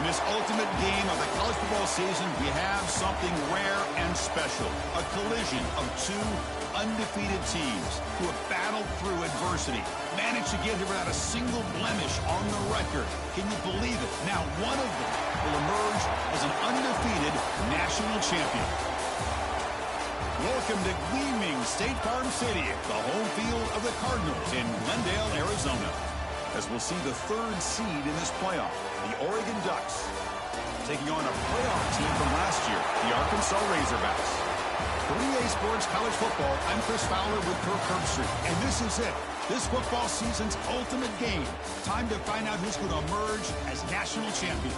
In this ultimate game of the college football season, we have something rare and special. A collision of two undefeated teams who have battled through adversity, managed to get here without a single blemish on the record. Can you believe it? Now one of them will emerge as an undefeated national champion. Welcome to gleaming State Farm City, the home field of the Cardinals in Glendale, Arizona, as we'll see the third seed in this playoff, the Oregon Ducks, taking on a playoff team from last year, the Arkansas Razorbacks. 3A Sports College Football, I'm Chris Fowler with Kirk Herbstreit, and this is it. This football season's ultimate game. Time to find out who's going to emerge as national champion.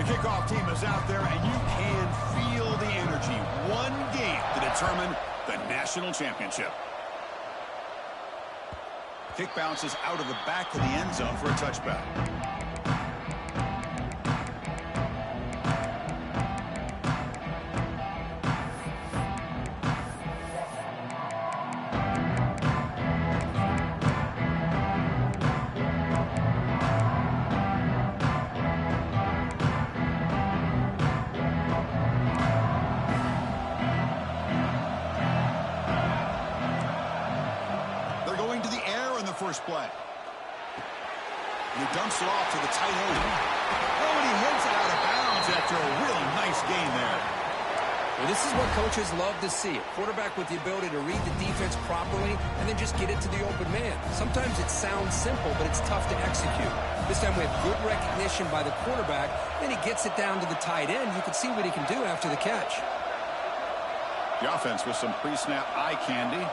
Kickoff team is out there, and you can feel the energy. One game to determine the national championship. Kick bounces out of the back of the end zone for a touchback. First play. And he dumps it off to the tight end. Oh, and he hits it out of bounds after a real nice gain there. Well, this is what coaches love to see. A quarterback with the ability to read the defense properly and then just get it to the open man. Sometimes it sounds simple, but it's tough to execute. This time we have good recognition by the quarterback. Then he gets it down to the tight end. You can see what he can do after the catch. The offense with some pre-snap eye candy.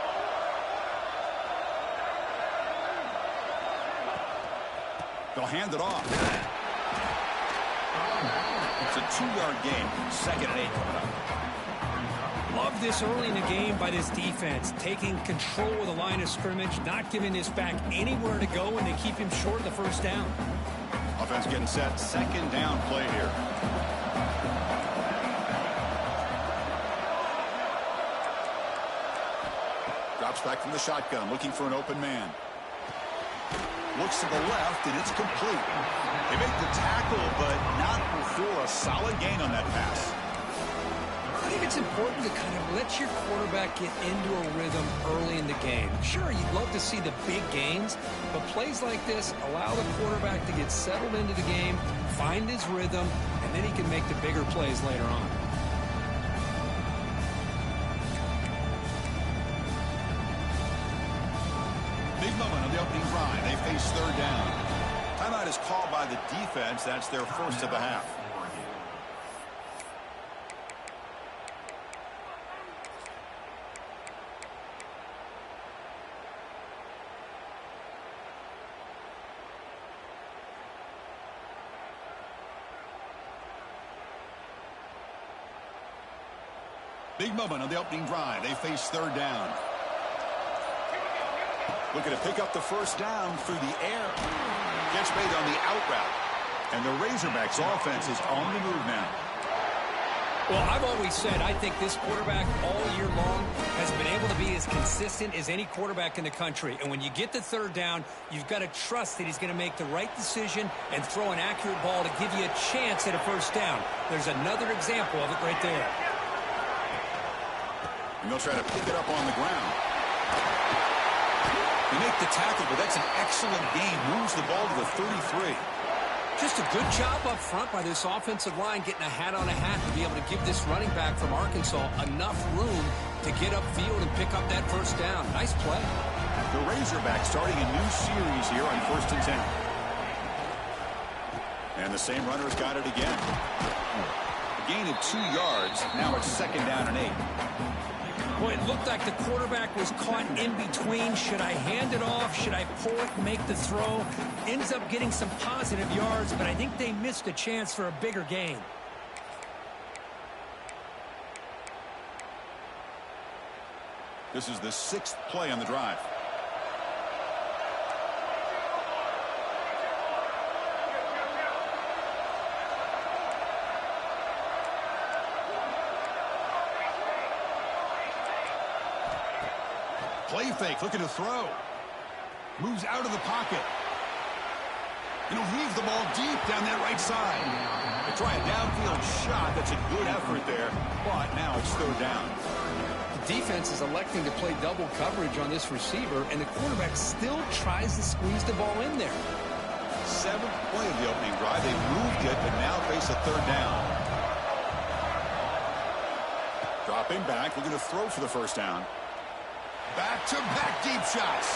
They'll hand it off. It's a 2-yard gain. 2nd and 8 coming up. Love this early in the game by this defense. Taking control of the line of scrimmage, not giving this back anywhere to go, and they keep him short of the first down. Offense getting set. 2nd down play here. Drops back from the shotgun, looking for an open man. Looks to the left, and it's complete. They make the tackle, but not before a solid gain on that pass. I think it's important to kind of let your quarterback get into a rhythm early in the game. Sure, you'd love to see the big gains, but plays like this allow the quarterback to get settled into the game, find his rhythm, and then he can make the bigger plays later on. Big moment on the opening drive. They face 3rd down. Timeout is called by the defense. That's their first of the half. Big moment on the opening drive. They face 3rd down. Looking to pick up the first down through the air. Catch made on the out route. And the Razorbacks offense is on the move now. Well, I've always said I think this quarterback all year long has been able to be as consistent as any quarterback in the country. And when you get the 3rd down, you've got to trust that he's going to make the right decision and throw an accurate ball to give you a chance at a first down. There's another example of it right there. And they'll try to pick it up on the ground. They make the tackle, but that's an excellent gain. Moves the ball to the 33. Just a good job up front by this offensive line, getting a hat on a hat to be able to give this running back from Arkansas enough room to get upfield and pick up that first down. Nice play. The Razorbacks starting a new series here on 1st and 10. And the same runner's got it again. A gain of 2 yards. Now it's 2nd down and 8. Boy, it looked like the quarterback was caught in between. Should I hand it off? Should I pull it and make the throw? Ends up getting some positive yards, but I think they missed a chance for a bigger gain. This is the 6th play on the drive. Play fake, looking to throw. Moves out of the pocket. And he'll leave the ball deep down that right side. They try a downfield shot. That's a good effort there. But now it's third down. The defense is electing to play double coverage on this receiver, and the quarterback still tries to squeeze the ball in there. Seventh play of the opening drive. They moved it, but now face a third down. Dropping back, looking to throw for the first down. Back-to-back deep shots.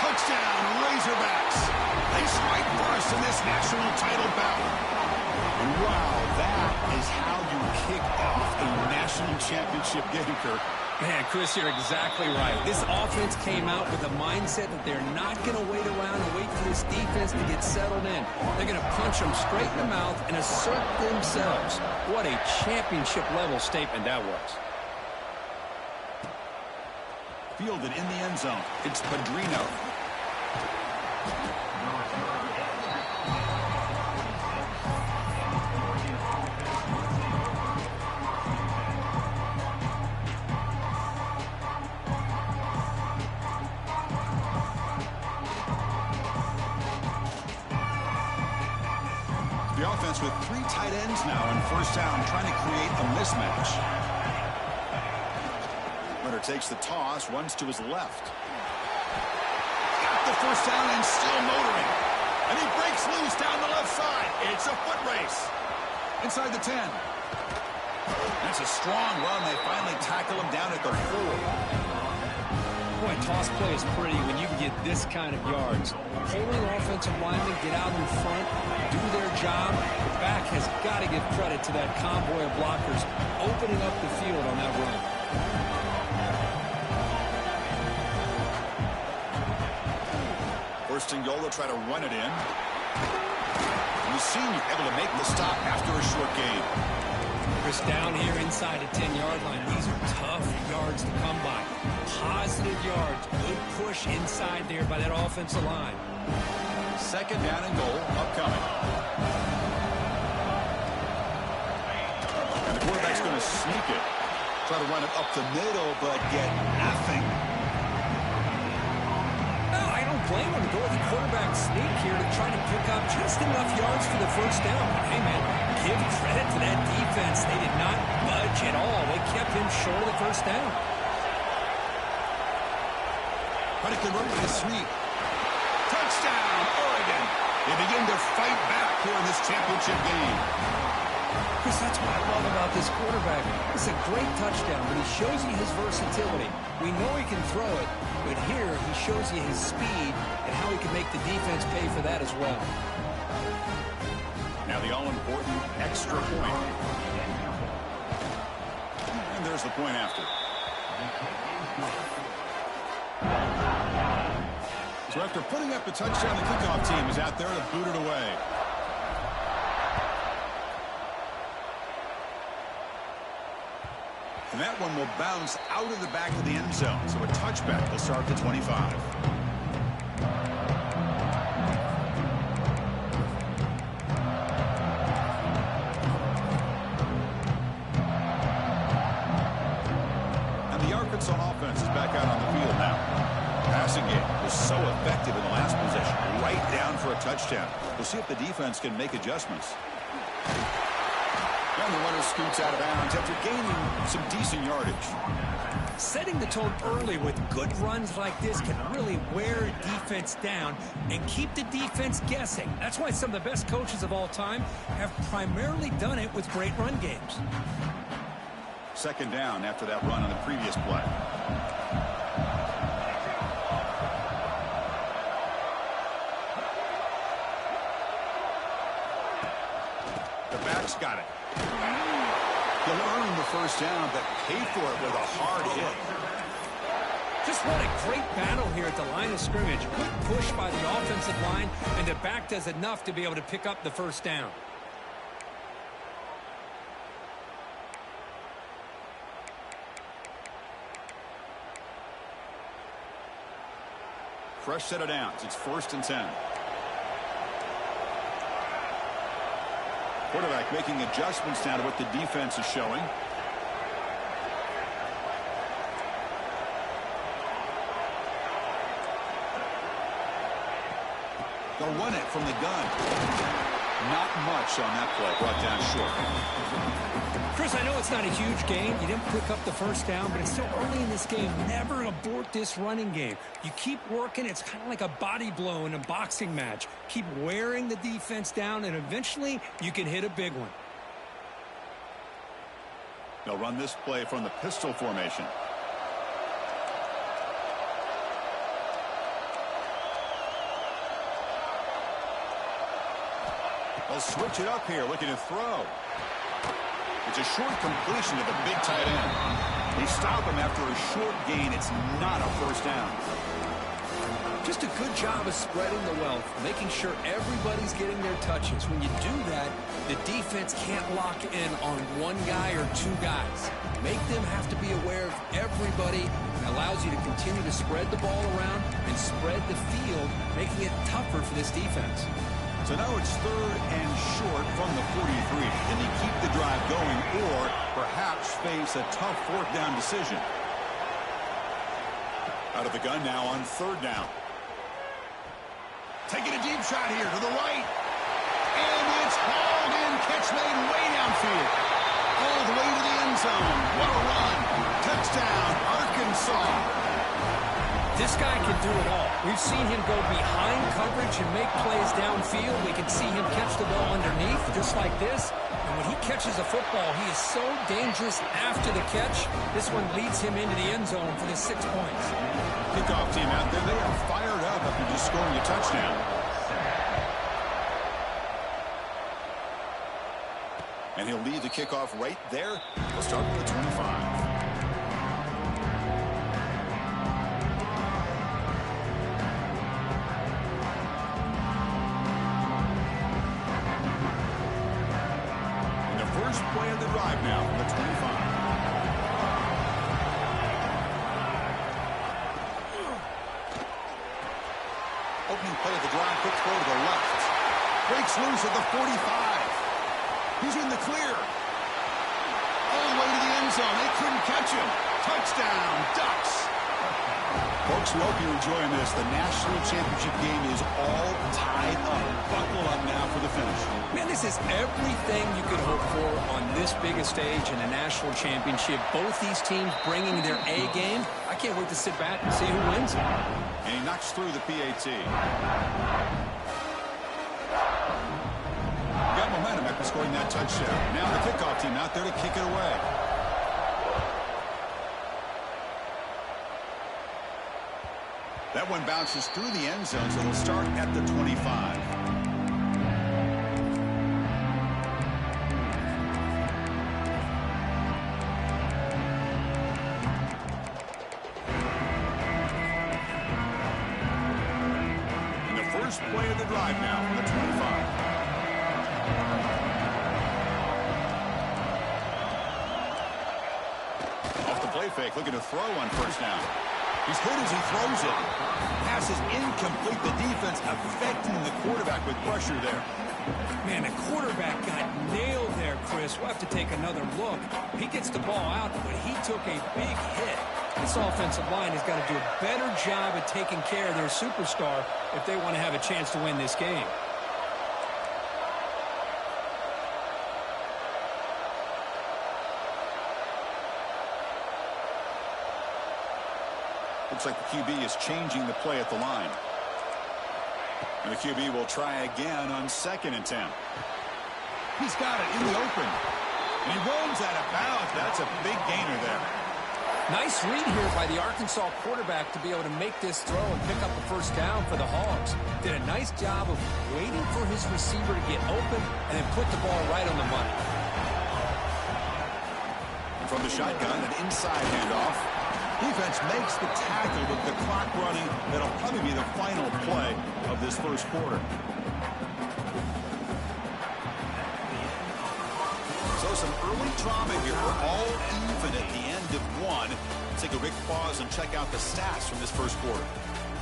Touchdown, Razorbacks. They strike first in this national title bout. And wow, that is how you kick off a national championship game, Kirk. Man, Chris, you're exactly right. This offense came out with a mindset that they're not going to wait around and wait for this defense to get settled in. They're going to punch them straight in the mouth and assert themselves. What a championship-level statement that was. Fielded in the end zone. It's Padrino. The offense with 3 tight ends now on first down, trying to create a mismatch. Runner takes the toss, runs to his left. Got the first down and still motoring. And he breaks loose down the left side. It's a foot race. Inside the 10. That's a strong run. They finally tackle him down at the 4. Boy, toss play is pretty when you can get this kind of yards. Holding offensive linemen, get out in front, do their job. The back has got to give credit to that convoy of blockers opening up the field on that run. First and goal, they'll try to run it in. And the senior able to make the stop after a short gain. Chris, down here inside the 10-yard line, these are tough yards to come by. Positive yards, good push inside there by that offensive line. Second down and goal, upcoming. And the quarterback's going to sneak it. Try to run it up the middle, but get nothing. I don't blame him to go with the quarterback sneak here to try to pick up just enough yards for the first down. But hey, man, give credit to that defense. They did not budge at all. They kept him short of the first down. Predicate run with a sweep. Touchdown, Oregon. They begin to fight back here in this championship game. Chris, that's what I love about this quarterback. It's a great touchdown, but he shows you his versatility. We know he can throw it, but here he shows you his speed and how he can make the defense pay for that as well. Now the all-important extra point. And there's the point after. So after putting up a touchdown, the kickoff team is out there to boot it away. And that one will bounce out of the back of the end zone. So a touchback will start the 25. And the Arkansas offense is back out on the field now. Passing game was so effective in the last possession. Right down for a touchdown. We'll see if the defense can make adjustments. And the runner scoots out of bounds after gaining some decent yardage. Setting the tone early with good runs like this can really wear a defense down and keep the defense guessing. That's why some of the best coaches of all time have primarily done it with great run games. Second down after that run on the previous play. The back's got it. He'll earn the first down, but pay for it with a hard hit. Just what a great battle here at the line of scrimmage. Good push by the offensive line, and the back does enough to be able to pick up the first down. Fresh set of downs. It's 1st and 10. Quarterback making adjustments now to what the defense is showing. They'll run it from the gun. Not much on that play. Brought down short. Chris, I know it's not a huge game. You didn't pick up the first down, but it's still early in this game. Never abort this running game. You keep working. It's kind of like a body blow in a boxing match. Keep wearing the defense down, and eventually you can hit a big one. They'll run this play from the pistol formation. They'll switch it up here, looking to throw. It's a short completion to the big tight end. They stop him after a short gain. It's not a first down. Just a good job of spreading the wealth, making sure everybody's getting their touches. When you do that, the defense can't lock in on one guy or two guys. Make them have to be aware of everybody. It allows you to continue to spread the ball around and spread the field, making it tougher for this defense. So now it's 3rd and short from the 43. Can they keep the drive going or perhaps face a tough 4th down decision? Out of the gun now on 3rd down. Taking a deep shot here to the right. And it's hauled in. Catch made way downfield. All the way to the end zone. What a run. Touchdown, Arkansas. This guy can do it all. We've seen him go behind coverage and make plays downfield. We can see him catch the ball underneath, just like this. And when he catches a football, he is so dangerous after the catch. This one leads him into the end zone for the 6 points. Kickoff team out there, they are fired up after just scoring a touchdown. And he'll lead the kickoff right there. We'll start with the 25. First play of the drive now from the 25. Opening play of the drive, quick throw to the left. Breaks loose at the 45. He's in the clear. All the way to the end zone. They couldn't catch him. Touchdown, Ducks. Folks, we hope you're enjoying this. The national championship game is all tied up. Buckle up now for the finish. Man, this is everything you could hope for on this biggest stage in a national championship. Both these teams bringing their A game. I can't wait to sit back and see who wins. And he knocks through the PAT. Got momentum after scoring that touchdown. Now the kickoff team out there to kick it away. That one bounces through the end zone, so they'll start at the 25. And the first play of the drive now from the 25. Off the play fake, looking to throw on first down. He's good as he throws it. Pass is incomplete. The defense affecting the quarterback with pressure there. Man, the quarterback got nailed there, Chris. We'll have to take another look. He gets the ball out, but he took a big hit. This offensive line has got to do a better job of taking care of their superstar if they want to have a chance to win this game. Looks like the QB is changing the play at the line. And the QB will try again on 2nd and 10. He's got it in the open. And he rolls out of bounds. That's a big gainer there. Nice read here by the Arkansas quarterback to be able to make this throw and pick up a first down for the Hogs. Did a nice job of waiting for his receiver to get open and then put the ball right on the money. And from the shotgun, an inside handoff. Defense makes the tackle with the clock running. That'll probably be the final play of this first quarter. So some early drama here. We're all even at the end of one. Let's take a quick pause and check out the stats from this first quarter.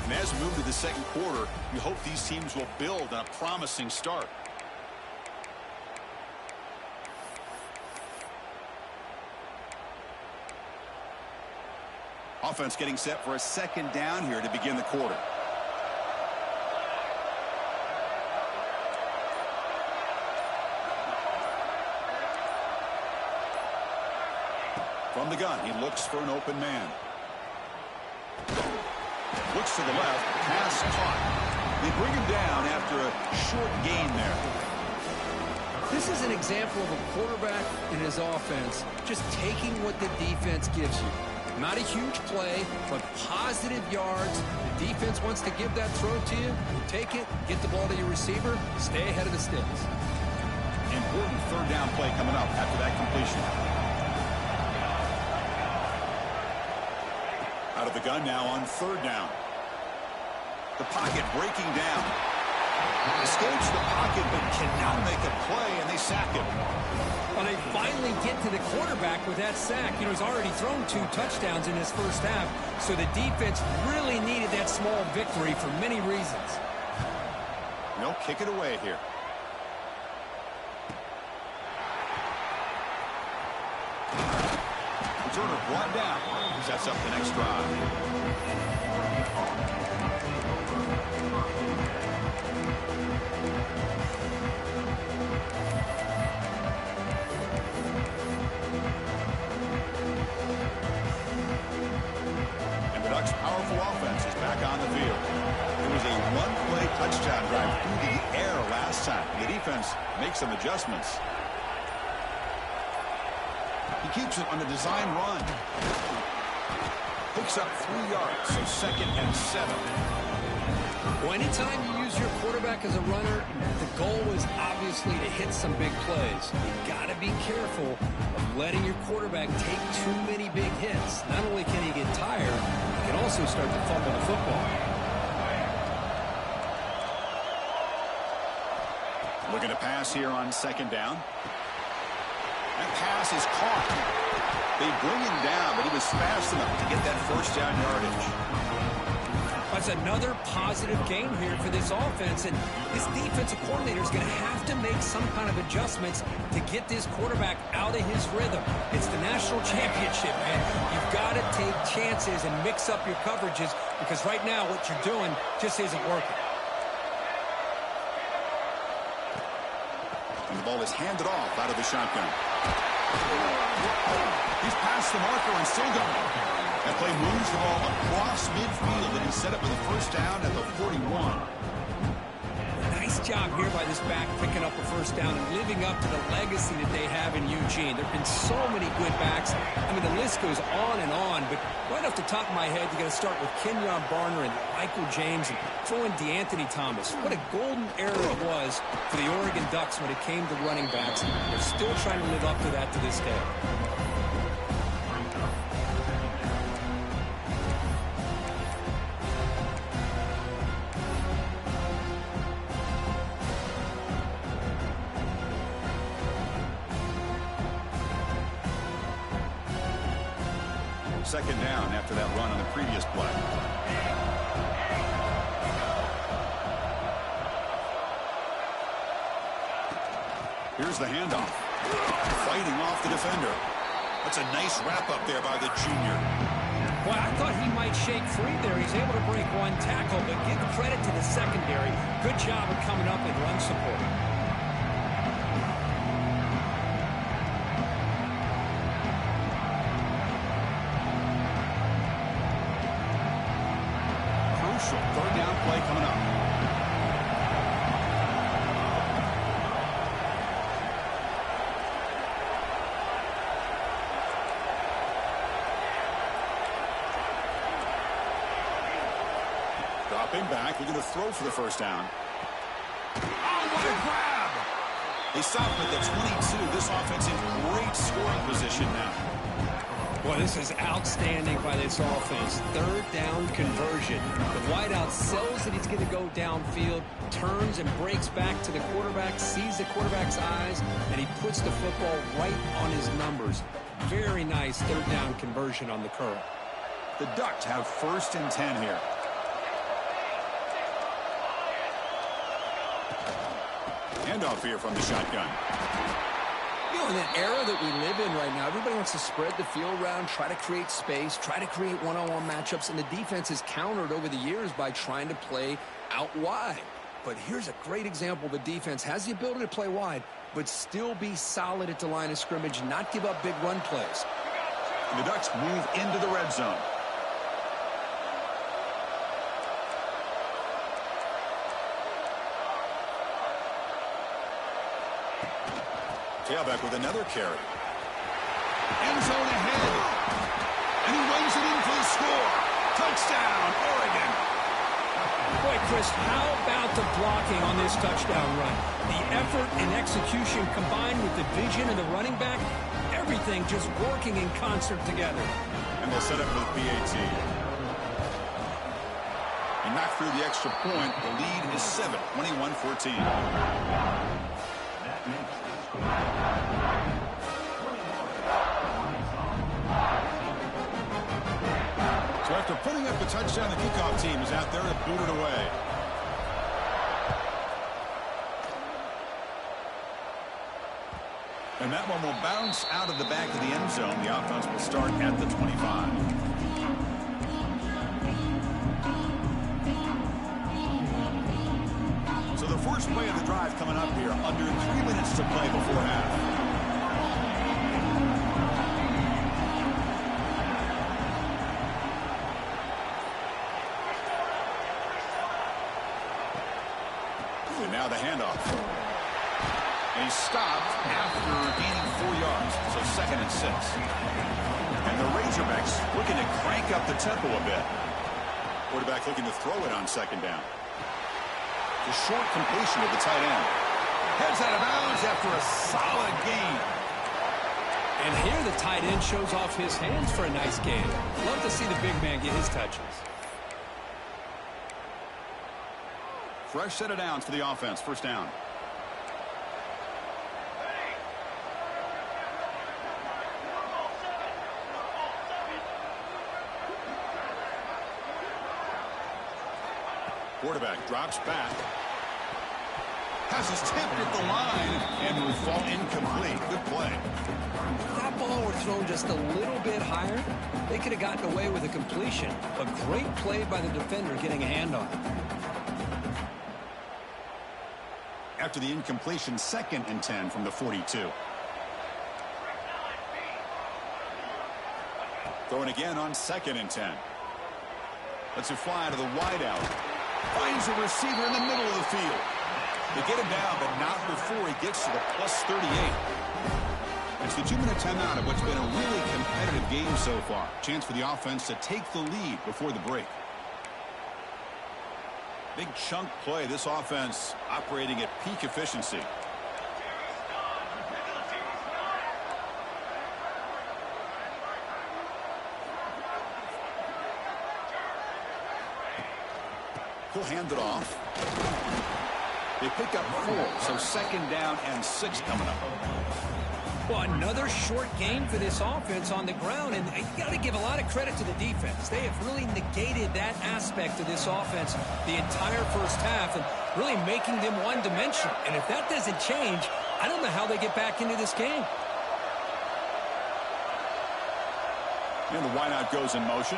And as we move to the second quarter, we hope these teams will build on a promising start. Offense getting set for a second down here to begin the quarter. From the gun, he looks for an open man. Looks to the left, pass caught. They bring him down after a short gain there. This is an example of a quarterback in his offense just taking what the defense gives you. Not a huge play, but positive yards. The defense wants to give that throw to you. You take it, get the ball to your receiver, stay ahead of the sticks. Important third down play coming up after that completion. Out of the gun now on third down. The pocket breaking down. Escapes the pocket but cannot make a play, and they sack him. Well, they finally get to the quarterback with that sack. You know, he's already thrown 2 touchdowns in his first half, so the defense really needed that small victory for many reasons. They'll kick it away here. Returner brought down. Sets up the next drive. Powerful offense is back on the field. It was a one-play touchdown drive through the air last time. The defense makes some adjustments. He keeps it on a design run. Picks up 3 yards, so 2nd and 7. Well, anytime you use your quarterback as a runner, the goal is obviously to hit some big plays. You've got to be careful of letting your quarterback take too many big hits. Not only can he get tired, he can also start to fumble the football. Looking to pass here on 2nd down. That pass is caught. They bring him down, but he was fast enough to get that first down yardage. That's another positive game here for this offense, and this defensive coordinator is going to have to make some kind of adjustments to get this quarterback out of his rhythm. It's the national championship, man. You've got to take chances and mix up your coverages, because right now what you're doing just isn't working. And the ball is handed off out of the shotgun. He's past the marker and still going. That play moves the ball across midfield, and he's set up with a first down at the 41. Nice job here by this back, picking up a first down and living up to the legacy that they have in Eugene. There have been so many good backs. I mean, the list goes on and on, but right off the top of my head, you got to start with Kenyon Barner and Michael James and throw in DeAnthony Thomas. What a golden era it was for the Oregon Ducks when it came to running backs. They're still trying to live up to that to this day. Second down after that run on the previous play. Here's the handoff. Fighting off the defender. That's a nice wrap up there by the junior. Well, I thought he might shake free there. He's able to break one tackle, but give credit to the secondary. Good job of coming up and run support. Third down play coming up. Dropping back, they're going to throw for the first down. Oh, what a grab! They stop at the 22. This offense in great scoring position now. Well, this is outstanding by this offense. Third down conversion. The wideout sells that he's going to go downfield, turns and breaks back to the quarterback, sees the quarterback's eyes, and he puts the football right on his numbers. Very nice third down conversion on the curl. The Ducks have 1st and 10 here. Handoff here from the shotgun. In an era that we live in right now, everybody wants to spread the field around, try to create space, try to create one-on-one matchups, and the defense is countered over the years by trying to play out wide. But here's a great example. The defense has the ability to play wide, but still be solid at the line of scrimmage, not give up big run plays. And the Ducks move into the red zone. Tailback with another carry. End zone ahead. And he runs it in for the score. Touchdown, Oregon. Boy, Chris, how about the blocking on this touchdown run? The effort and execution combined with the vision of the running back, everything just working in concert together. And they'll set up for the PAT. He knocked through the extra point. The lead is 7, 21-14. So after putting up a touchdown, the kickoff team is out there to boot it away. And that one will bounce out of the back of the end zone. The offense will start at the 25. So the first play of the drive coming up here. Under 3 minutes to play before half. And now the handoff. And he's stopped after gaining 4 yards. So 2nd and 6. And the Razorbacks looking to crank up the tempo a bit. Quarterback looking to throw it on 2nd down. The short completion of the tight end. Heads out of bounds after a solid gain. And here the tight end shows off his hands for a nice gain. Love to see the big man get his touches. Fresh set of downs for the offense. First down. Quarterback drops back. Passes tipped at the line and will fall incomplete. Good play. If that ball were thrown just a little bit higher, they could have gotten away with a completion. A great play by the defender getting a hand on it. After the incompletion, 2nd and 10 from the 42. Throwing again on 2nd and 10. Lets it fly to the wideout. Finds a receiver in the middle of the field. They get him down, but not before he gets to the plus 38. It's the 2-minute timeout of what's been a really competitive game so far. Chance for the offense to take the lead before the break. Big chunk play. This offense operating at peak efficiency. He'll hand it off. They pick up 4, so 2nd down and 6 coming up. Well, another short game for this offense on the ground, and you got to give a lot of credit to the defense. They have really negated that aspect of this offense the entire first half and really making them one-dimensional. And if that doesn't change, I don't know how they get back into this game. And the wideout goes in motion.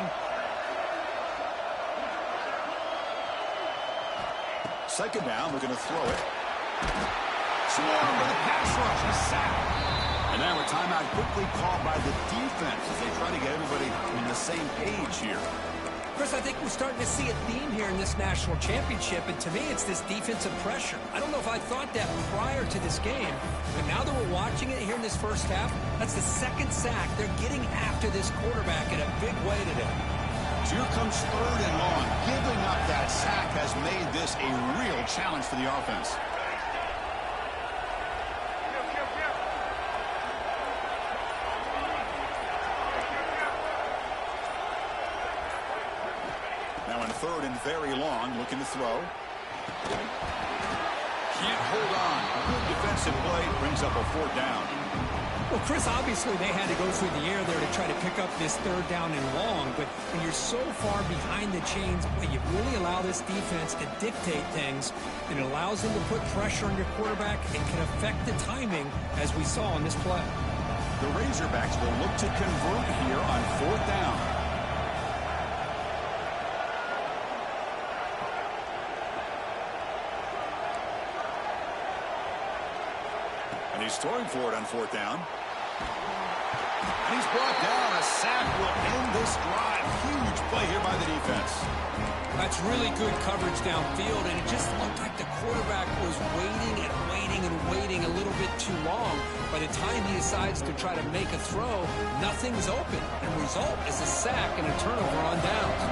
Second down, looking to throw it. Swarm with a pass rush, a sack. And now a timeout quickly called by the defense as they try to get everybody on the same page here. Chris, I think we're starting to see a theme here in this national championship, and to me it's this defensive pressure. I don't know if I thought that prior to this game, but now that we're watching it here in this first half, that's the 2nd sack. They're getting after this quarterback in a big way today. So here comes 3rd and long. Giving up that sack has made this a real challenge for the offense. Now in 3rd and very long, looking to throw. Can't hold on. Good defensive play, brings up a 4th down. Well, Chris, obviously they had to go through the air there to try to pick up this 3rd down and long, but when you're so far behind the chains, you really allow this defense to dictate things, and it allows them to put pressure on your quarterback and can affect the timing, as we saw on this play. The Razorbacks will look to convert here on 4th down. And he's throwing for it on 4th down. And he's brought down. A sack will end this drive. Huge play here by the defense. That's really good coverage downfield, and it just looked like the quarterback was waiting and waiting and waiting a little bit too long. By the time he decides to try to make a throw, nothing's open. And the result is a sack and a turnover on downs.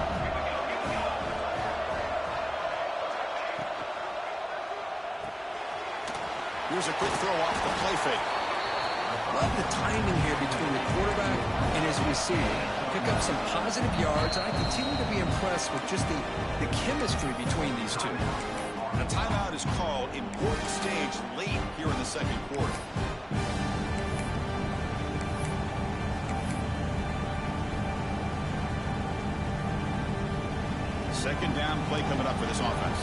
Here's a quick throw off the play fake. Love the timing here between the quarterback and his receiver. Pick up some positive yards. I continue to be impressed with just the chemistry between these two. A timeout is called. Important stage late here in the second quarter. Second down play coming up for this offense.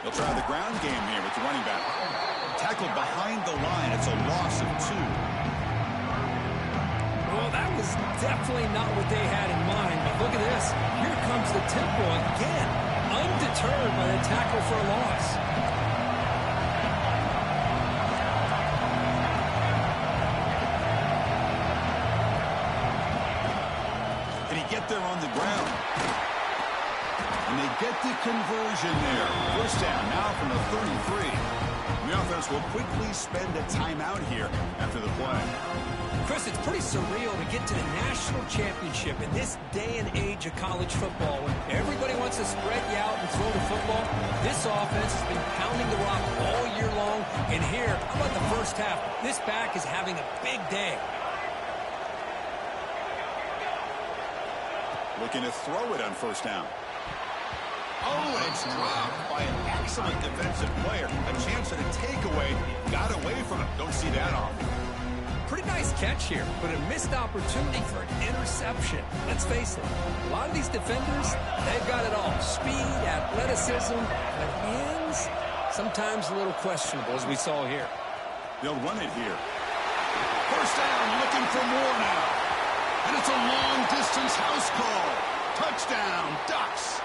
They'll try the ground game here with the running back. Tackled behind the line. It's a loss of 2. Well, that was definitely not what they had in mind. But look at this. Here comes the tempo again. Undeterred by the tackle for a loss. Can he get there on the ground? And they get the conversion there. First down now from the 33. The offense will quickly spend a timeout here after the play. Chris, it's pretty surreal to get to the national championship in this day and age of college football. When everybody wants to spread you out and throw the football, this offense has been pounding the rock all year long. And here, how about the first half? This back is having a big day. Looking to throw it on first down. Oh, and it's dropped by an excellent defensive player. A chance at a takeaway. Got away from it. Don't see that often. Pretty nice catch here, but a missed opportunity for an interception. Let's face it, a lot of these defenders, they've got it all. Speed, athleticism, but hands, sometimes a little questionable, as we saw here. They'll run it here. First down, looking for more now. And it's a long-distance house call. Touchdown, Ducks.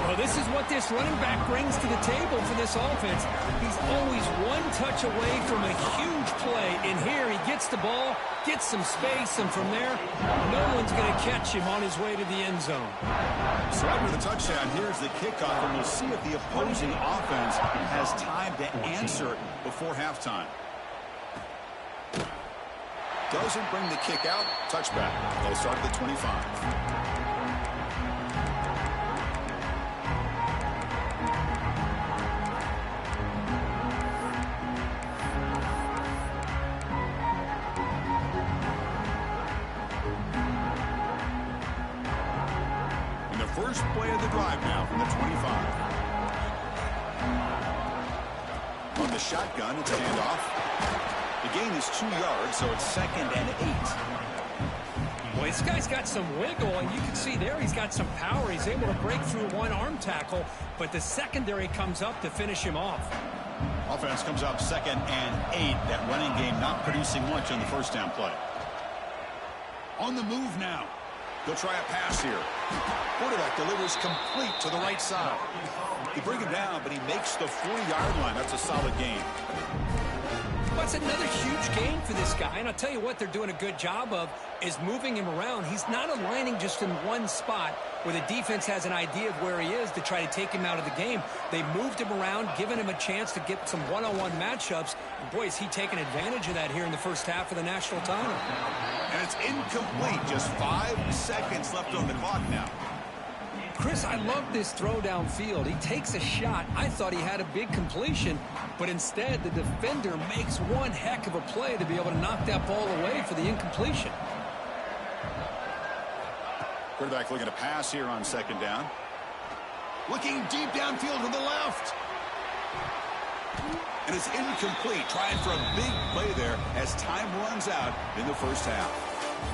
Well, this is what this running back brings to the table for this offense. He's always one touch away from a huge play. And here he gets the ball, gets some space, and from there, no one's going to catch him on his way to the end zone. So after the touchdown, here's the kickoff, and we'll see if the opposing offense has time to answer before halftime. Doesn't bring the kick out. Touchback. They'll start at the 25. First play of the drive now from the 25. On the shotgun, it's a handoff. The gain is 2 yards, so it's 2nd and 8. Well, this guy's got some wiggle, and you can see there he's got some power. He's able to break through one arm tackle, but the secondary comes up to finish him off. Offense comes up 2nd and 8. That running game not producing much on the first down play. On the move now. They'll try a pass here. Quarterback delivers complete to the right side. They bring him down, but he makes the 40-yard line. That's a solid gain. Well, it's another huge gain for this guy. And I'll tell you what they're doing a good job of is moving him around. He's not aligning just in one spot where the defense has an idea of where he is to try to take him out of the game. They moved him around, giving him a chance to get some one-on-one matchups. And boy, is he taking advantage of that here in the first half of the national title. And it's incomplete. Just 5 seconds left on the clock now. Chris, I love this throw downfield. He takes a shot. I thought he had a big completion, but instead the defender makes one heck of a play to be able to knock that ball away for the incompletion. Quarterback looking to pass here on 2nd down. Looking deep downfield to the left. And it's incomplete. Trying for a big play there as time runs out in the first half.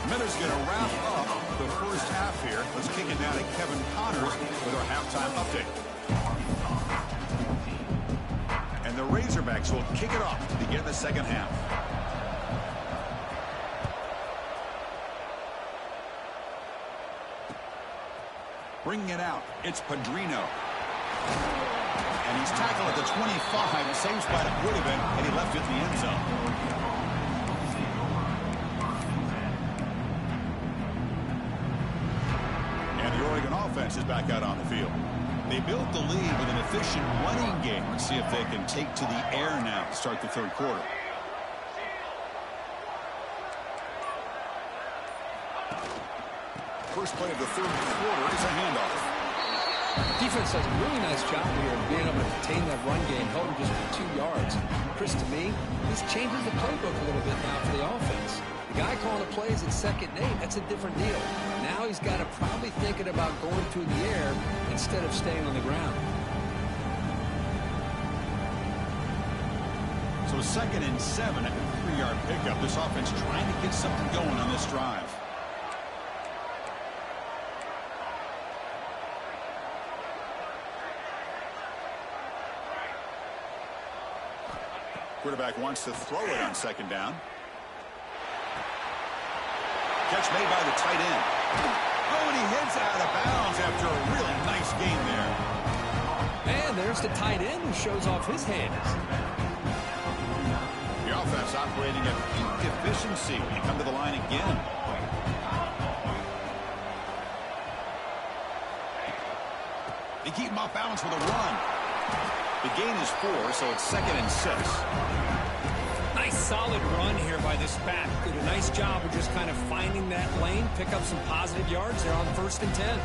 Miller's going to wrap up the first half here. Let's kick it down to Kevin Connors with our halftime update. And the Razorbacks will kick it off to begin the second half. Bringing it out, it's Padrino. And he's tackled at the 25. The same spot it would have been, and he left it in the end zone. And the Oregon offense is back out on the field. They built the lead with an efficient running game. Let's see if they can take to the air now to start the third quarter. First play of the third quarter is a handoff. Defense does a really nice job here of being able to contain that run game, held him just for 2 yards. Chris, to me, this changes the playbook a little bit now for the offense. The guy calling the plays at 2nd and 8, that's a different deal. Now he's got to probably thinking about going through the air instead of staying on the ground. So 2nd and 7 at the 3-yard pickup. This offense trying to get something going on this drive. Quarterback wants to throw it on 2nd down. Catch made by the tight end. Oh, and he hits out of bounds after a really nice game there. And there's the tight end who shows off his hands. The offense operating at peak efficiency. We come to the line again. They keep him off balance with a run. The gain is 4, so it's 2nd and 6. Nice solid run here by this back. Did a nice job of just kind of finding that lane, pick up some positive yards there on 1st and 10.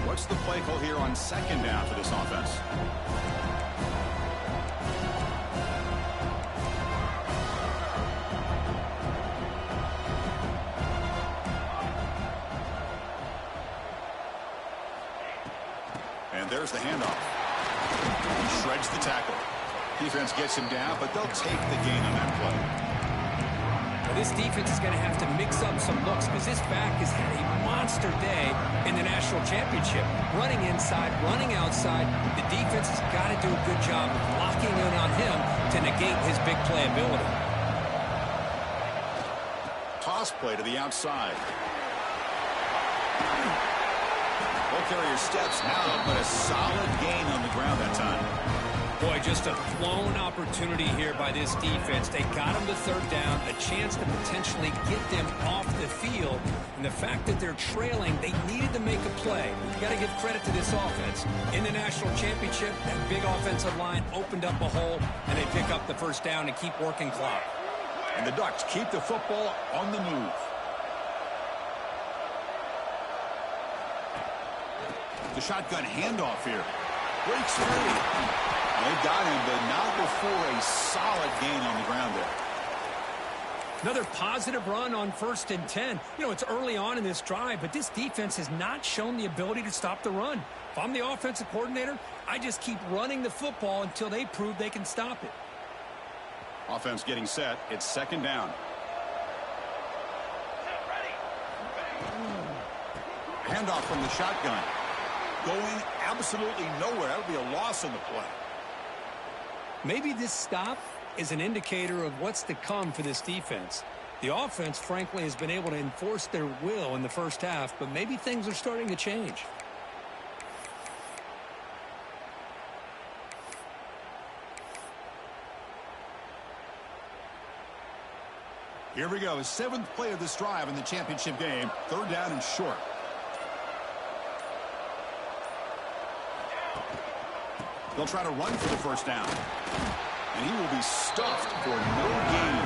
What's the play call here on 2nd down for this offense? And there's the handoff. He shreds the tackle. Defense gets him down, but they'll take the gain on that play. Well, this defense is going to have to mix up some looks because this back has had a monster day in the national championship. Running inside, running outside. The defense has got to do a good job of locking in on him to negate his big play ability. Toss play to the outside. Ball carrier steps out, but a solid gain on the ground that time. Boy, just a blown opportunity here by this defense. They got him to 3rd down, a chance to potentially get them off the field. And the fact that they're trailing, they needed to make a play. Got to give credit to this offense. In the national championship, that big offensive line opened up a hole, and they pick up the 1st down and keep working clock. And the Ducks keep the football on the move. The shotgun handoff here. Breaks free. They got him, but not before a solid gain on the ground there. Another positive run on 1st and 10. You know, it's early on in this drive, but this defense has not shown the ability to stop the run. If I'm the offensive coordinator, I just keep running the football until they prove they can stop it. Offense getting set. It's 2nd down. Handoff from the shotgun. Going absolutely nowhere. That would be a loss on the play. Maybe this stop is an indicator of what's to come for this defense. The offense, frankly, has been able to enforce their will in the 1st half, but maybe things are starting to change. Here we go. 7th play of this drive in the championship game. 3rd down and short. They'll try to run for the 1st down. And he will be stuffed for no gain.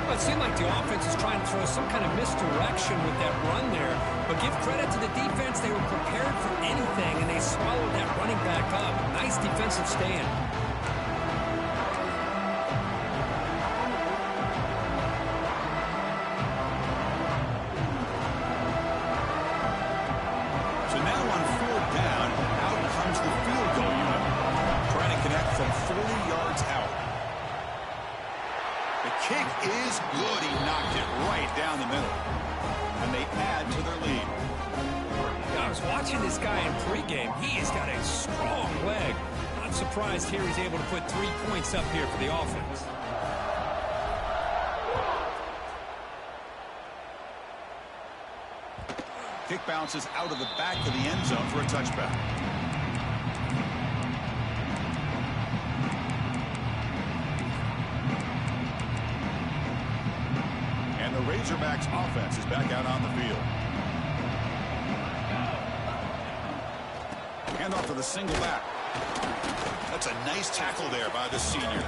Well, it seemed like the offense is trying to throw some kind of misdirection with that run there. But give credit to the defense. They were prepared for anything, and they swallowed that running back up. Nice defensive stand. Is good. He knocked it right down the middle. And they add to their lead. I was watching this guy in pregame. He has got a strong leg. Not not surprised here he's able to put 3 points up here for the offense. Kick bounces out of the back of the end zone for a touchback. And the Razorbacks offense is back out on the field. Hand off to the single back. That's a nice tackle there by the senior.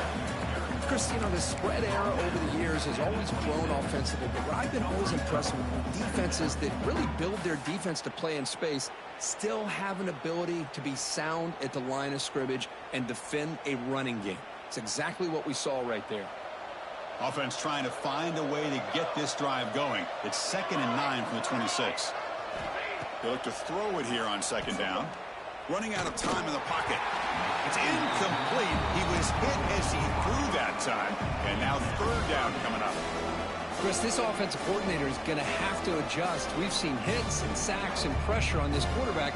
Chris, you know, the spread era over the years has always grown offensively, but what I've been always impressed with defenses that really build their defense to play in space still have an ability to be sound at the line of scrimmage and defend a running game. It's exactly what we saw right there. Offense trying to find a way to get this drive going. It's 2nd and 9 from the 26. They look to throw it here on 2nd down. Running out of time in the pocket. It's incomplete. He was hit as he threw that time. And now 3rd down coming up. Chris, this offensive coordinator is going to have to adjust. We've seen hits and sacks and pressure on this quarterback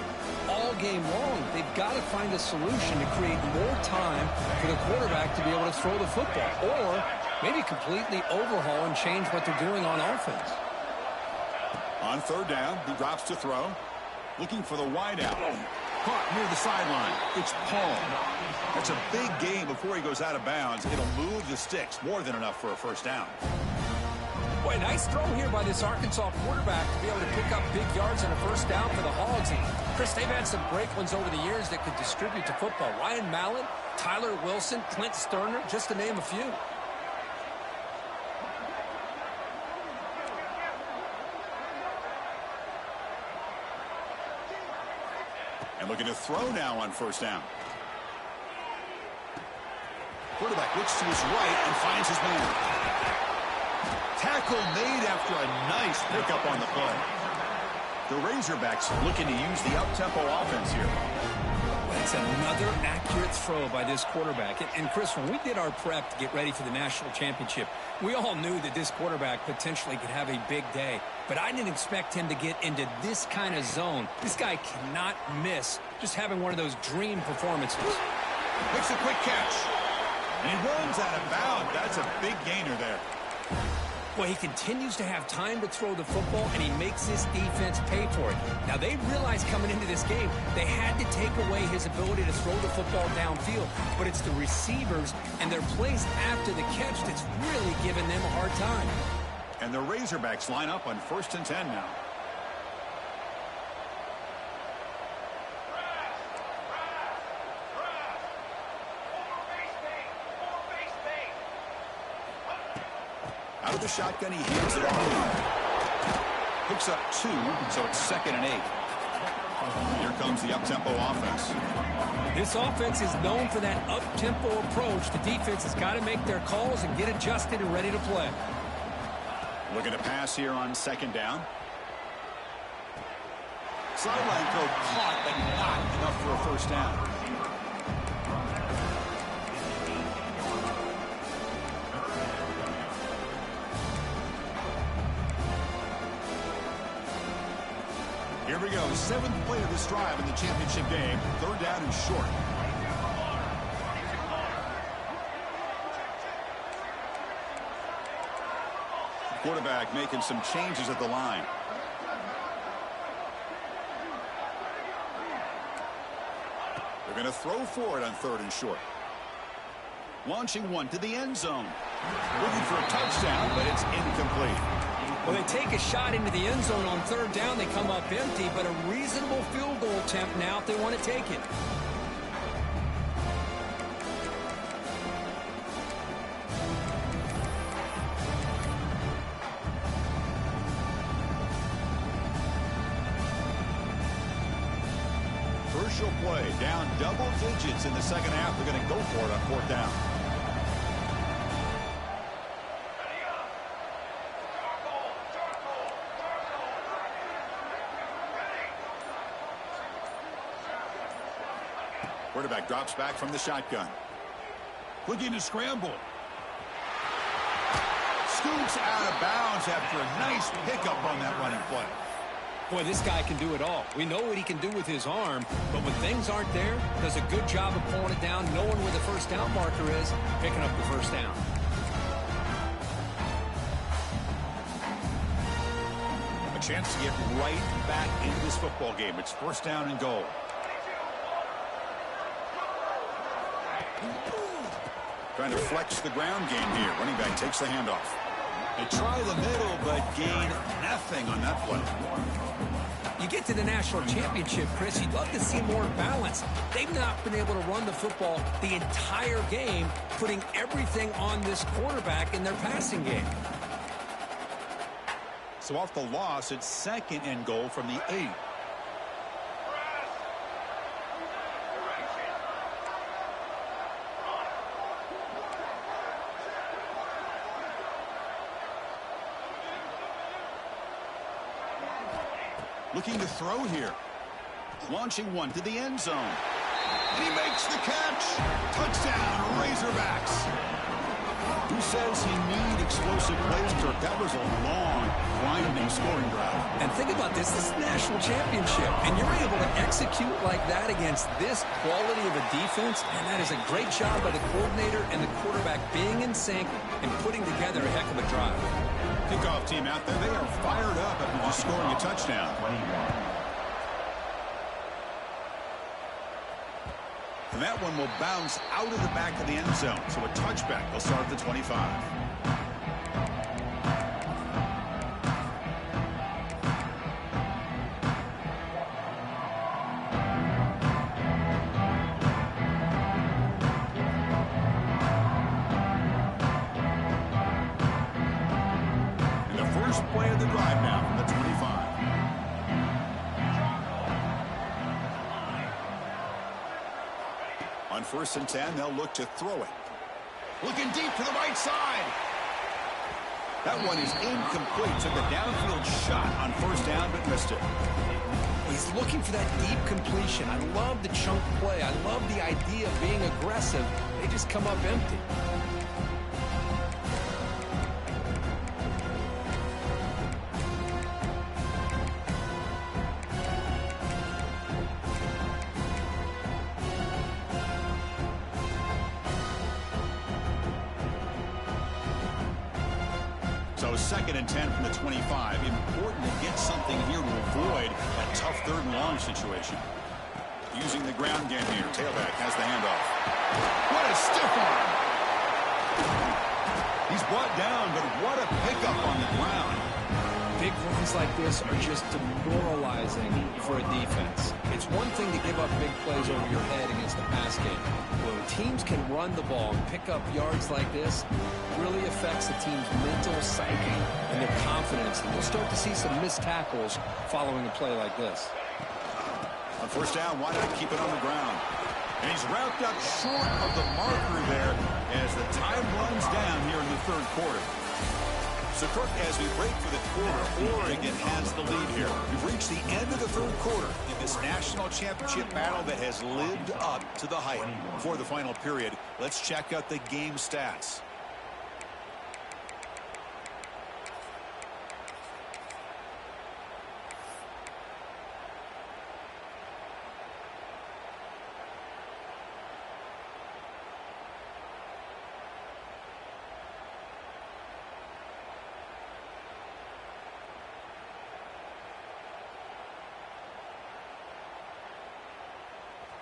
all game long. They've got to find a solution to create more time for the quarterback to be able to throw the football. Or maybe completely overhaul and change what they're doing on offense. On 3rd down, he drops to throw. Looking for the wideout. Caught near the sideline. It's Paul. That's a big gain before he goes out of bounds. It'll move the sticks. More than enough for a 1st down. Boy, nice throw here by this Arkansas quarterback to be able to pick up big yards and a 1st down for the Hogs. And Chris, they've had some great ones over the years that could distribute the football. Ryan Mallett, Tyler Wilson, Clint Sterner, just to name a few. And looking to throw now on 1st down. Quarterback looks to his right and finds his man. Tackle made after a nice pickup on the play. The Razorbacks looking to use the up-tempo offense here. That's another accurate throw by this quarterback. And Chris, when we did our prep to get ready for the national championship, we all knew that this quarterback potentially could have a big day. But I didn't expect him to get into this kind of zone. This guy cannot miss just having one of those dream performances. Makes a quick catch. And he runs out of bounds. That's a big gainer there. Well, he continues to have time to throw the football, and he makes this defense pay for it. Now, they realized coming into this game they had to take away his ability to throw the football downfield. But it's the receivers and their plays after the catch that's really giving them a hard time. And the Razorbacks line up on 1st and 10 now. Out of the shotgun, he hands it off. Picks up 2, so it's 2nd and 8. Here comes the up-tempo offense. This offense is known for that up-tempo approach. The defense has got to make their calls and get adjusted and ready to play. Looking to pass here on 2nd down. Sideline throw caught, but not enough for a 1st down. Here we go, 7th play of this drive in the championship game. 3rd down and short. Quarterback making some changes at the line. They're going to throw for it on 3rd and short. Launching one to the end zone. Looking for a touchdown, but it's incomplete. Well, they take a shot into the end zone on 3rd down. They come up empty, but a reasonable field goal attempt now if they want to take it. Crucial play, down double digits in the 2nd half. They're going to go for it on 4th down. Quarterback drops back from the shotgun. Looking to scramble. Scoots out of bounds after a nice pickup on that running play. Boy, this guy can do it all. We know what he can do with his arm, but when things aren't there, does a good job of pulling it down, knowing where the first down marker is, picking up the first down. A chance to get right back into this football game. It's first down and goal. Trying to flex the ground game here. Running back takes the handoff. They try the middle, but gain nothing on that play. You get to the national championship, Chris, you'd love to see more balance. They've not been able to run the football the entire game, putting everything on this quarterback in their passing game. So off the loss, it's second and goal from the 8. Looking to throw here. Launching one to the end zone. And he makes the catch. Touchdown, Razorbacks. Who says you need explosive plays, Kirk? That was a long, winding scoring drive. And think about this. This is the national championship. And you're able to execute like that against this quality of a defense. And that is a great job by the coordinator and the quarterback being in sync and putting together a heck of a drive. Kickoff team out there, they are fired up after just scoring a touchdown. And that one will bounce out of the back of the end zone. So a touchback will start at the 25. Play of the drive now from the 25. On 1st and 10, they'll look to throw it. Looking deep to the right side. That one is incomplete. Took a downfield shot on 1st down, but missed it. He's looking for that deep completion. I love the chunk play. I love the idea of being aggressive. They just come up empty. So 2nd and 10 from the 25. Important to get something here to avoid a tough 3rd and long situation. Using the ground game here. Tailback has the handoff. What a stiff arm. He's brought down, but what a pickup on the ground. Big runs like this are just demoralizing for a defense. It's one thing to give up big plays over your head against the pass game. When teams can run the ball and pick up yards like this, it really affects the team's mental psyche and their confidence. And we'll start to see some missed tackles following a play like this. On 1st down, why not keep it on the ground? And he's wrapped up short of the marker there as the time runs down here in the 3rd quarter. So, Kirk, as we break for the quarter, Oregon has the lead here. We've reached the end of the 3rd quarter in this national championship battle that has lived up to the hype. Before the final period, let's check out the game stats.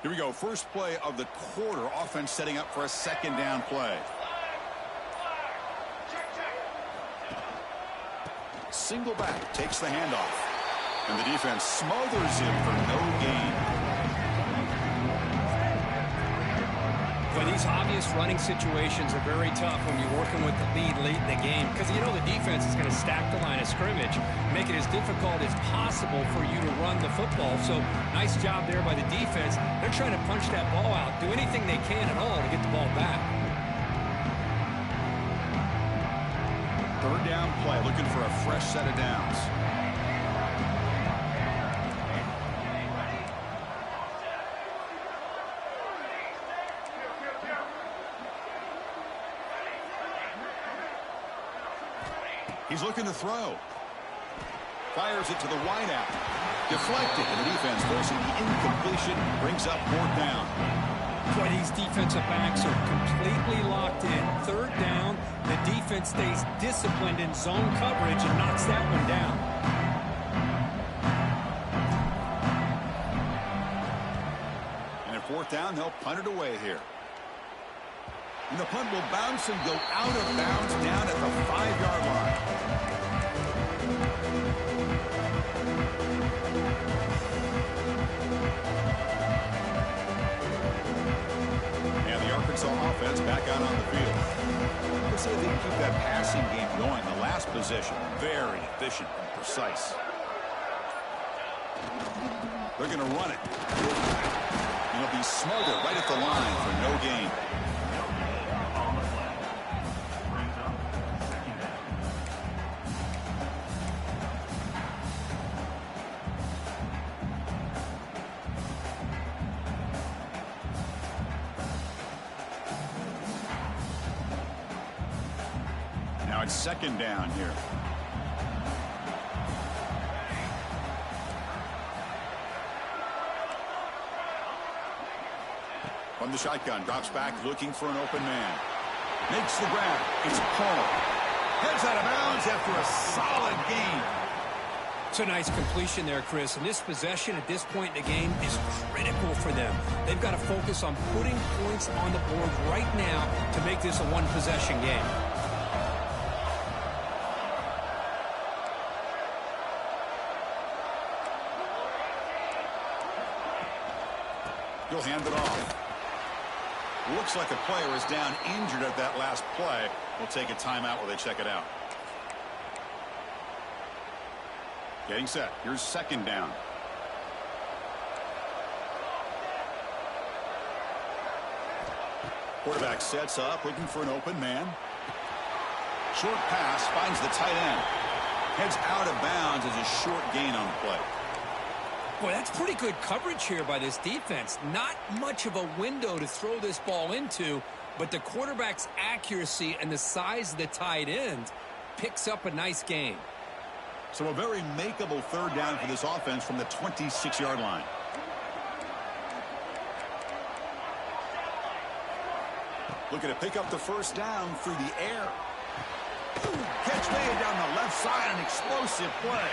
Here we go. First play of the quarter. Offense setting up for a 2nd down play. Single back takes the handoff. And the defense smothers him for no gain. But these obvious running situations are very tough when you're working with the lead late in the game, because you know the defense is going to stack the line of scrimmage, make it as difficult as possible for you to run the football. So nice job there by the defense. They're trying to punch that ball out, do anything they can at all to get the ball back. 3rd down play, looking for a fresh set of downs. He's looking to throw. Fires it to the wideout. Deflected, and the defense forcing the incompletion brings up 4th down. Boy, these defensive backs are completely locked in. 3rd down, the defense stays disciplined in zone coverage and knocks that one down. And at 4th down, they'll punt it away here. And the punt will bounce and go out of bounds down at the 5-yard line. Arkansas offense back out on the field. Let's see if they can keep that passing game going. The last possession, very efficient and precise. They're going to run it. And it'll be smothered right at the line for no gain. It's 2nd down here. From the shotgun, drops back, looking for an open man. Makes the grab. It's Paul. Heads out of bounds after a solid gain. It's a nice completion there, Chris. And this possession at this point in the game is critical for them. They've got to focus on putting points on the board right now to make this a one-possession game. He'll hand it off. Looks like a player is down injured at that last play. We'll take a timeout while they check it out. Getting set. Here's 2nd down. Quarterback sets up, looking for an open man. Short pass finds the tight end. Heads out of bounds as a short gain on the play. Boy, that's pretty good coverage here by this defense. Not much of a window to throw this ball into, but the quarterback's accuracy and the size of the tight end picks up a nice gain. So a very makeable 3rd down for this offense from the 26-yard line. Looking to pick up the 1st down through the air. Catch made down the left side, an explosive play.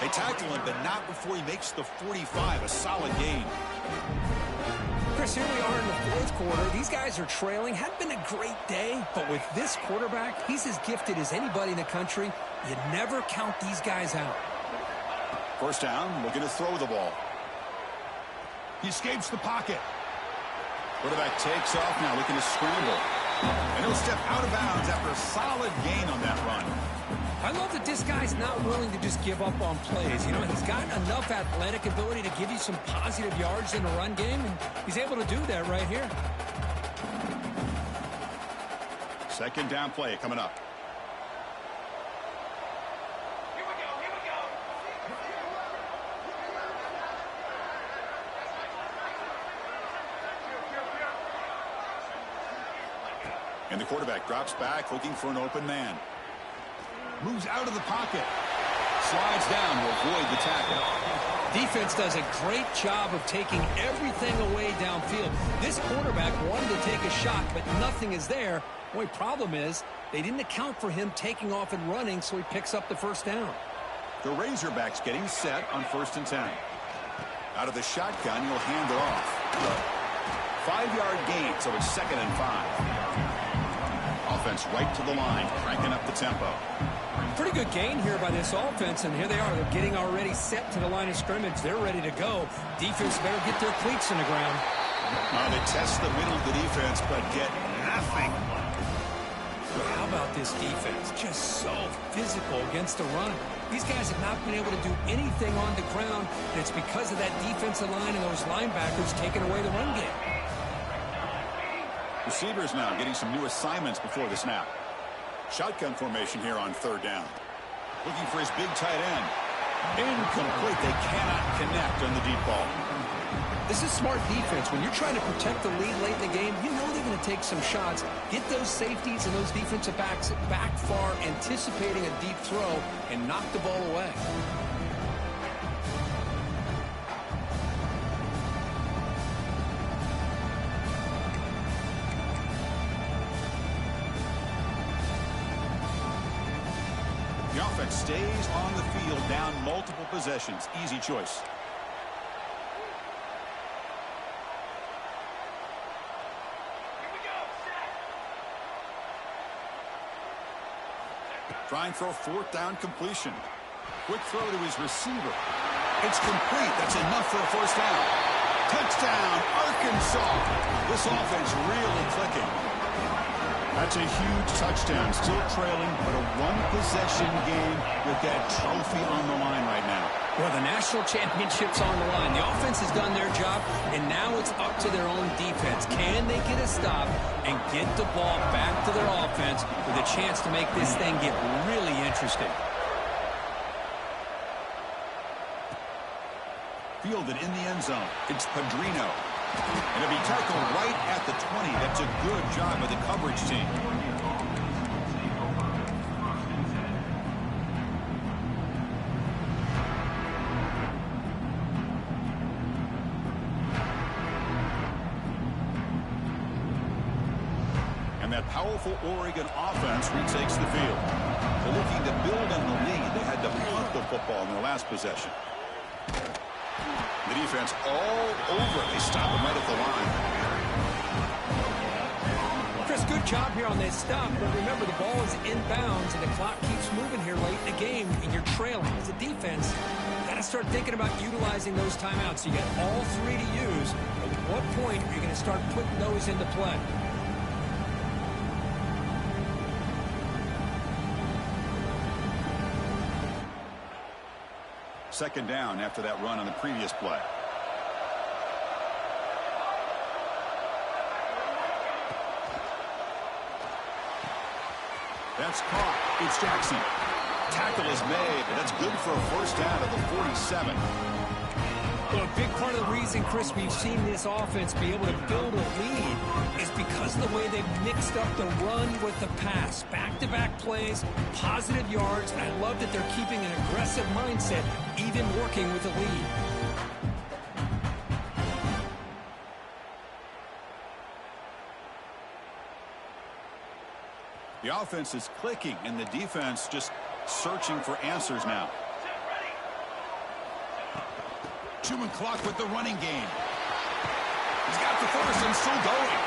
They tackle him, but not before he makes the 45, a solid gain. Chris, here we are in the 4th quarter. These guys are trailing. Hadn't been a great day, but with this quarterback, he's as gifted as anybody in the country. You never count these guys out. 1st down, looking to throw the ball. He escapes the pocket. Quarterback takes off now, looking to scramble. And he'll step out of bounds after a solid gain on that run. I love that this guy's not willing to just give up on plays. You know, he's got enough athletic ability to give you some positive yards in the run game, and he's able to do that right here. 2nd down play coming up. And the quarterback drops back, looking for an open man. Moves out of the pocket. Slides down to avoid the tackle. Defense does a great job of taking everything away downfield. This quarterback wanted to take a shot, but nothing is there. The only problem is they didn't account for him taking off and running, so he picks up the 1st down. The Razorbacks getting set on 1st and 10. Out of the shotgun, he'll hand it off. 5-yard gain, so it's 2nd and 5. Offense right to the line, cranking up the tempo. Pretty good gain here by this offense, and here they are. They're getting already set to the line of scrimmage. They're ready to go. Defense better get their cleats in the ground. They test the middle of the defense, but get nothing. How about this defense? Just so physical against the run. These guys have not been able to do anything on the ground, and it's because of that defensive line and those linebackers taking away the run game. Receivers now getting some new assignments before the snap. Shotgun formation here on 3rd down. Looking for his big tight end. Incomplete. They cannot connect on the deep ball. This is smart defense. When you're trying to protect the lead late in the game, you know they're going to take some shots. Get those safeties and those defensive backs back far, anticipating a deep throw, and knock the ball away. The offense stays on the field, down multiple possessions. Easy choice. Try and throw fourth down completion. Quick throw to his receiver. It's complete. That's enough for a first down. Touchdown, Arkansas. This offense really clicking. That's a huge touchdown. Still trailing, but a one-possession game with that trophy on the line right now. Well, the national championship's on the line. The offense has done their job, and now it's up to their own defense. Can they get a stop and get the ball back to their offense with a chance to make this thing get really interesting? Fielded in the end zone. It's Padrino. And it'll be tackled right at the 20. That's a good job by the coverage team. And that powerful Oregon offense retakes the field. They're looking to build on the lead. They had to punt the football in their last possession. The defense all over. They stop him right at the line. Chris, good job here on this stop, but remember the ball is inbounds and the clock keeps moving here late in the game and you're trailing. As a defense, you got to start thinking about utilizing those timeouts. You got all three to use. At what point are you going to start putting those into play? Second down after that run on the previous play. That's caught. It's Jackson. Tackle is made, but that's good for a first down at the 47. Well, a big part of the reason, Chris, we've seen this offense be able to build a lead is because of the way they've mixed up the run with the pass. Back-to-back plays, positive yards, and I love that they're keeping an aggressive mindset, even working with the lead. The offense is clicking, and the defense just searching for answers now. Chewing clock with the running game. He's got the first and still going.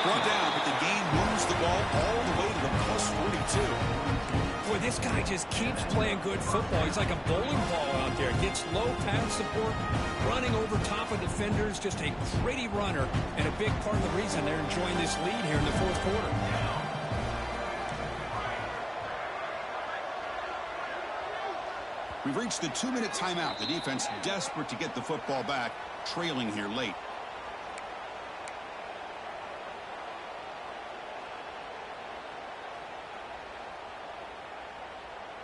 Brought down, but the game moves the ball all the way to the plus 42. Boy, this guy just keeps playing good football. He's like a bowling ball out there. Gets low pass support, running over top of defenders. Just a gritty runner, and a big part of the reason they're enjoying this lead here in the fourth quarter. We've reached the 2-minute timeout. The defense desperate to get the football back, trailing here late.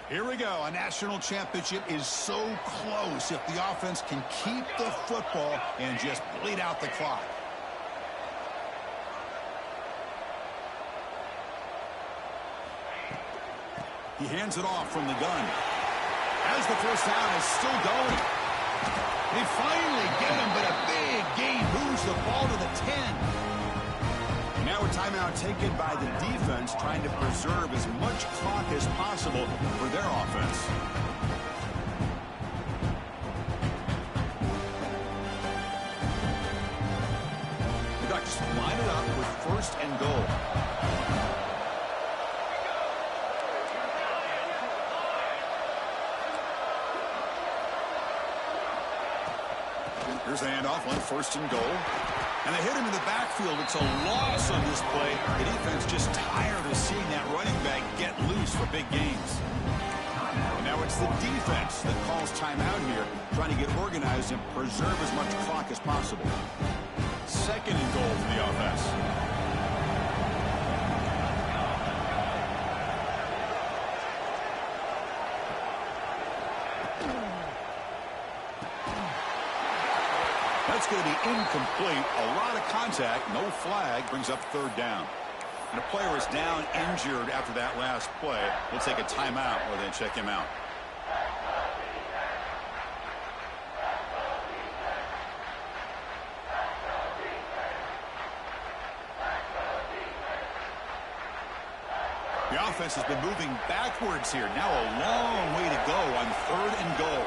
Here we go. A national championship is so close if the offense can keep the football and just bleed out the clock. He hands it off from the gun. As the first down is still going. They finally get him, but a big gain moves the ball to the 10. Now a timeout taken by the defense, trying to preserve as much clock as possible for their offense. The Ducks line it up with first and goal. Here's the handoff on first and goal. And they hit him in the backfield. It's a loss on this play. The defense just tired of seeing that running back get loose for big gains. And now it's the defense that calls timeout here, trying to get organized and preserve as much clock as possible. Second and goal for the offense. That's going to be incomplete. A lot of contact. No flag. Brings up third down. And a player is down injured after that last play. We'll take a timeout or then check him out. The offense has been moving backwards here. Now a long way to go on 3rd and goal.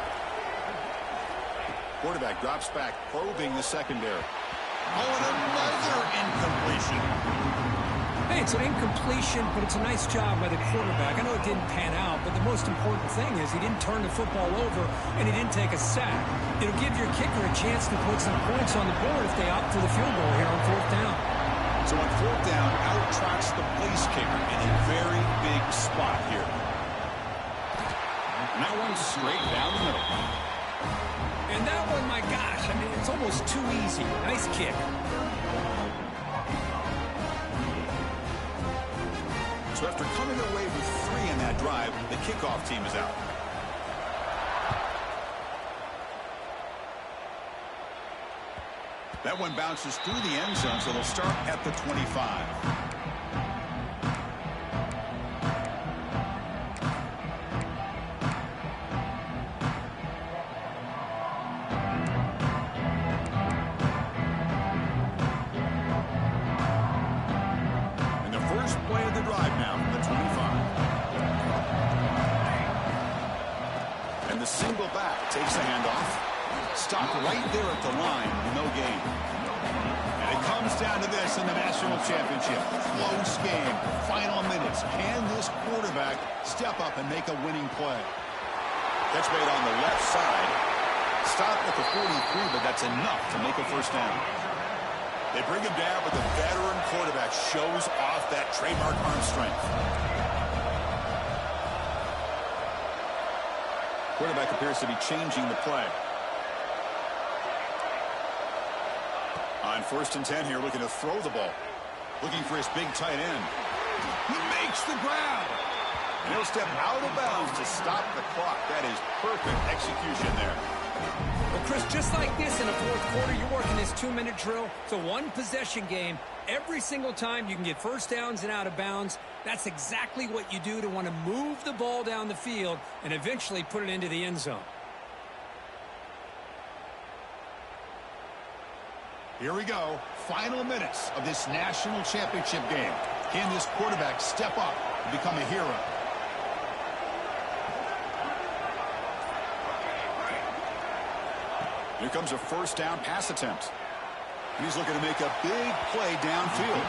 Quarterback drops back, probing the secondary. Oh, and another incompletion. Hey, it's an incompletion, but it's a nice job by the quarterback. I know it didn't pan out, but the most important thing is he didn't turn the football over and he didn't take a sack. It'll give your kicker a chance to put some points on the board if they opt for the field goal here on 4th down. So on 4th down, out trots the place kicker in a very big spot here. And that one's straight down the middle. And that one, my gosh, I mean, it's almost too easy. Nice kick. So after coming away with 3 in that drive, the kickoff team is out. That one bounces through the end zone, so they'll start at the 25. And the first play of the drive now from the 25. And the single back takes the handoff. Stopped right there at the line, no gain. And it comes down to this in the national championship. Close game, final minutes. Can this quarterback step up and make a winning play? Catch made on the left side. Stopped at the 43, but that's enough to make a first down. They bring him down, but the veteran quarterback shows off that trademark arm strength. Quarterback appears to be changing the play. On 1st and 10 here, looking to throw the ball. Looking for his big tight end. He makes the grab. And he'll step out of bounds to stop the clock. That is perfect execution there. Well, Chris, just like this in the 4th quarter, you're working this 2-minute drill. It's a one-possession game. Every single time you can get first downs and out of bounds. That's exactly what you do to want to move the ball down the field and eventually put it into the end zone. Here we go. Final minutes of this national championship game. Can this quarterback step up and become a hero? Here comes a first down pass attempt. He's looking to make a big play downfield.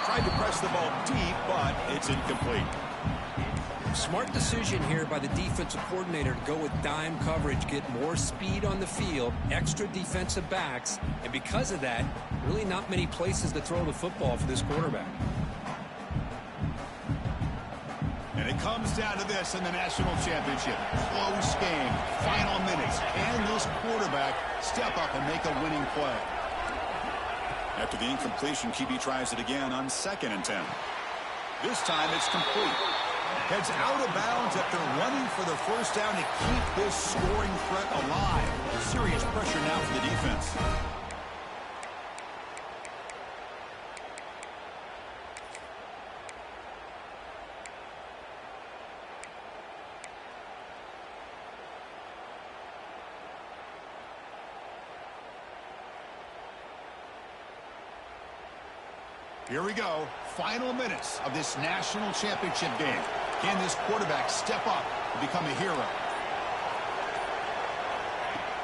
Tried to press the ball deep, but it's incomplete. Smart decision here by the defensive coordinator to go with dime coverage, get more speed on the field, extra defensive backs, and because of that, really not many places to throw the football for this quarterback. And it comes down to this in the national championship. Close game, final minutes. Can this quarterback step up and make a winning play? After the incompletion, QB tries it again on 2nd and 10. This time it's complete. Heads out of bounds after running for the first down to keep this scoring threat alive. Serious pressure now for the defense. Here we go. Final minutes of this national championship game. Can this quarterback step up and become a hero?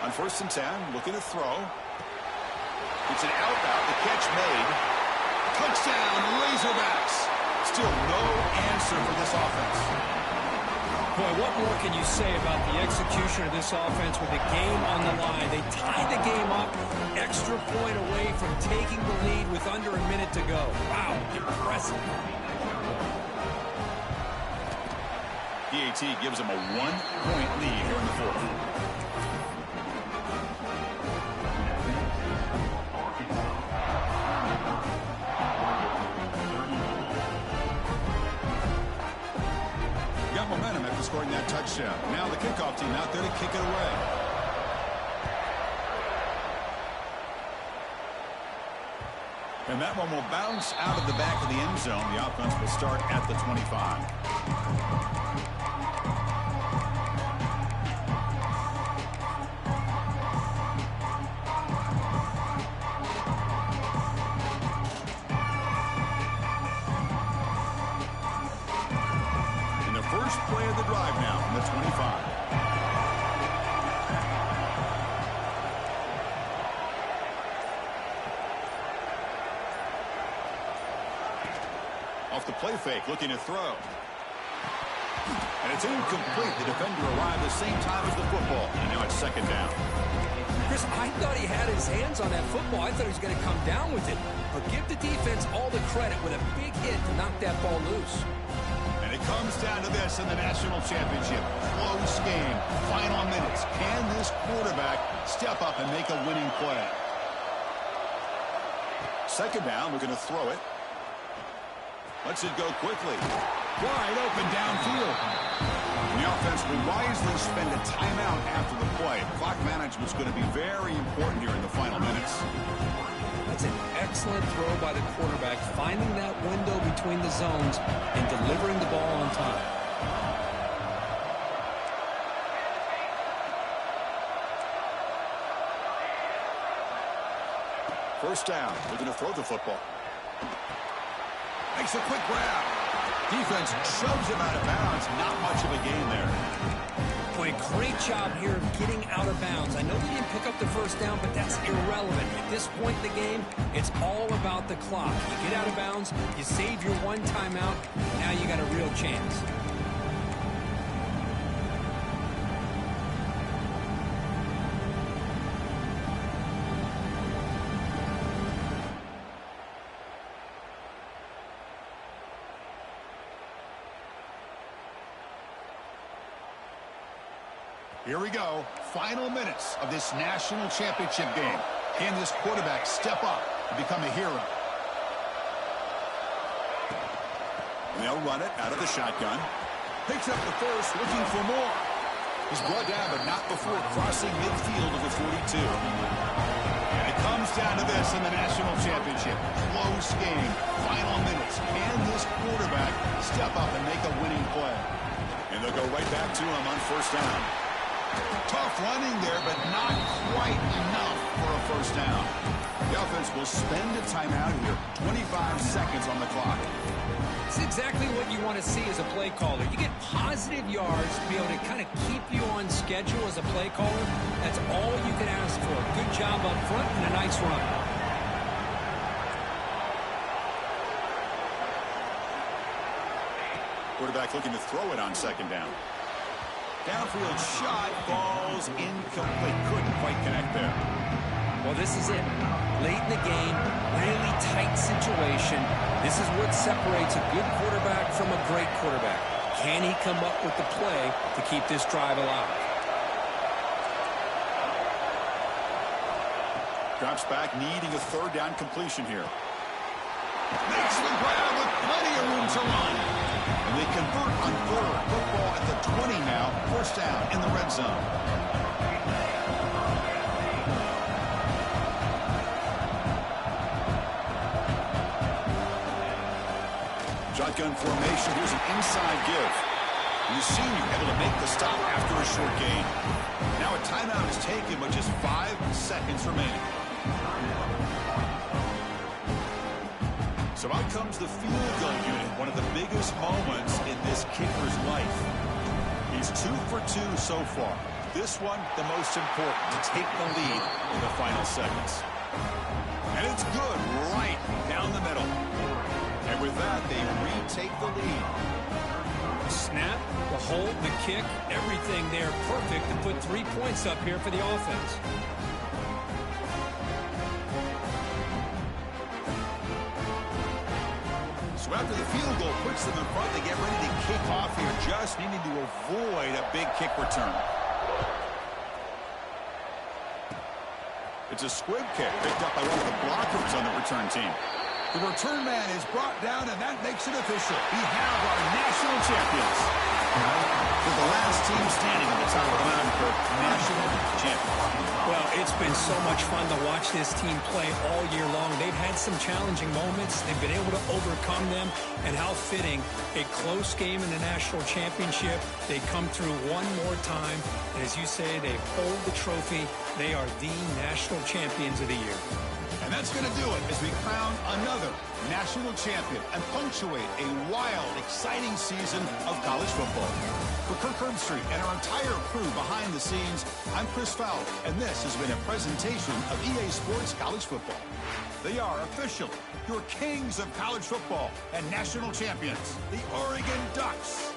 On 1st and 10, looking to throw. It's an out route. The catch made. Touchdown, Razorbacks. Still no answer for this offense. Boy, what more can you say about the execution of this offense with the game on the line? They tied the game up, extra point away from taking the lead with under a minute to go. Wow, impressive. PAT gives them a 1-point lead here in the 4th. Got momentum after scoring that touchdown. Now the kickoff team out there to kick it away. And that one will bounce out of the back of the end zone. The offense will start at the 25. first play of the drive now from the 25. Off the play fake, looking to throw. And it's incomplete. The defender arrived the same time as the football. And now it's second down. Chris, I thought he had his hands on that football. I thought he was going to come down with it. But give the defense all the credit with a big hit to knock that ball loose. And it comes down to this in the national championship. Close game. Final minutes. Can this quarterback step up and make a winning play? Second down, we're going to throw it. Lets it go quickly. Wide open downfield. The offense will wisely spend a timeout after the play. Clock management's going to be very important here in the final minutes. That's an excellent throw by the quarterback, finding that window between the zones and delivering the ball on time. First down. We're going to throw the football. Makes a quick grab. Defense shoves him out of bounds. Not much of a gain there. Boy, great job here of getting out of bounds. I know they didn't pick up the first down, but that's irrelevant. At this point in the game, it's all about the clock. You get out of bounds, you save your one timeout, now you got a real chance. Here we go. Final minutes of this national championship game. Can this quarterback step up and become a hero? And they'll run it out of the shotgun. Picks up the first, looking for more. He's brought down, but not before crossing midfield of the 42. And it comes down to this in the national championship. Close game. Final minutes. Can this quarterback step up and make a winning play? And they'll go right back to him on first down. Tough running there, but not quite enough for a first down. The offense will spend a timeout here. 25 seconds on the clock. It's exactly what you want to see as a play caller. You get positive yards to be able to kind of keep you on schedule as a play caller. That's all you can ask for. Good job up front and a nice run. Quarterback looking to throw it on second down. Downfield shot falls incomplete. Couldn't quite connect there. Well, this is it. Late in the game, really tight situation. This is what separates a good quarterback from a great quarterback. Can he come up with the play to keep this drive alive? Drops back, needing a third down completion here. Makes the grab with plenty of room to run. And they convert on third. Football at the 20 now. First down in the red zone. Shotgun formation. Here's an inside give. And the senior able to make the stop after a short gain. Now a timeout is taken with just 5 seconds remaining. So out comes the field goal unit, one of the biggest moments in this kicker's life. He's 2 for 2 so far. This one, the most important, to take the lead in the final seconds. And it's good right down the middle. And with that, they retake the lead. Snap, the hold, the kick, everything there perfect to put 3 points up here for the offense. So after the field goal puts them in front, they get ready to kick off here, just needing to avoid a big kick return. It's a squib kick picked up by one of the blockers on the return team. The return man is brought down, and that makes it official. We have our national champions. They're the last team standing at the top of the mountain for national champions. Well, it's been so much fun to watch this team play all year long. They've had some challenging moments. They've been able to overcome them. And how fitting, a close game in the national championship. They come through one more time. And as you say, they hold the trophy. They are the national champions of the year. And that's going to do it as we crown another national champion and punctuate a wild, exciting season of college football. For Kirk Herbstreit and our entire crew behind the scenes, I'm Chris Fowler, and this has been a presentation of EA Sports College Football. They are officially your kings of college football and national champions, the Oregon Ducks.